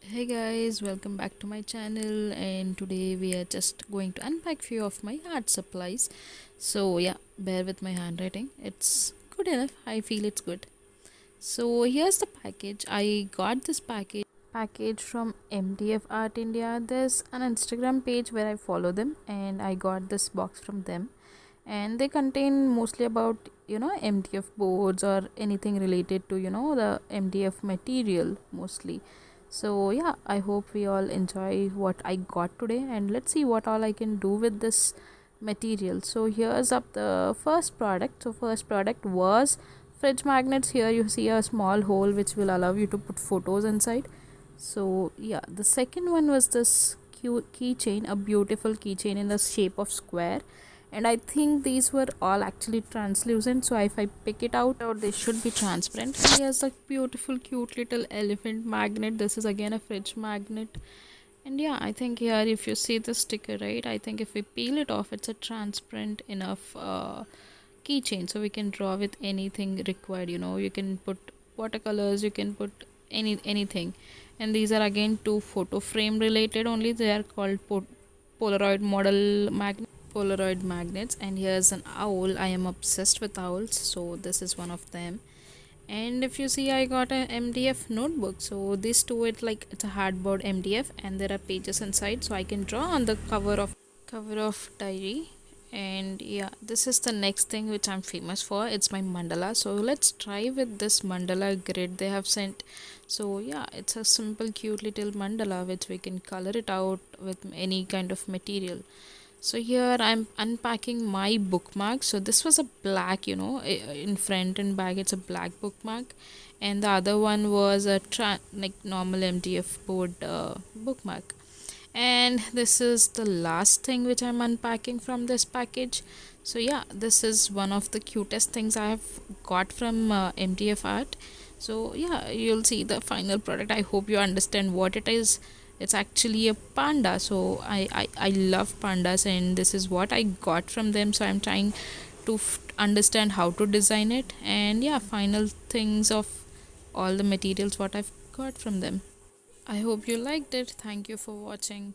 Hey guys, welcome back to my channel, and today we are just going to unpack few of my art supplies. So yeah, bear with my handwriting. It's good enough. I feel it's good. So here's the package. I got this package from MDF Art India. There's an Instagram page where I follow them, and I got this box from them. And they contain mostly about MDF boards or anything related to the MDF material mostly. So yeah, I hope we all enjoy what I got today, and let's see what all I can do with this material. So here's up the first product. So first product was fridge magnets. Here you see a small hole which will allow you to put photos inside. So yeah, the second one was this keychain, a beautiful keychain in the shape of square, and I think these were all actually translucent, so if I pick it out they should be transparent. And here's a beautiful cute little elephant magnet. This is again a fridge magnet, and yeah, I think here if you see the sticker, right, I think if we peel it off, it's a transparent enough keychain, so we can draw with anything required. You can put watercolors, you can put anything. And these are again two photo frame related only. They are called polaroid model polaroid magnets. And here's an owl. I am obsessed with owls, so this is one of them. And if you see, I got a MDF notebook. So this to it, like, it's a hardboard MDF, and there are pages inside, so I can draw on the cover of diary. And yeah, this is the next thing which I'm famous for. It's my mandala. So let's try with this mandala grid they have sent. So yeah, it's a simple cute little mandala which we can color it out with any kind of material. So here I'm unpacking my bookmark. So this was a black, in front and back it's a black bookmark, and the other one was a like normal MDF board bookmark. And this is the last thing which I'm unpacking from this package. So yeah, this is one of the cutest things I have got from MDF Art. So yeah, you'll see the final product. I hope you understand what it is. It's actually a panda. So I love pandas, and this is what I got from them. So I'm trying to understand how to design it, and yeah, final things of all the materials what I've got from them. I hope you liked it. Thank you for watching.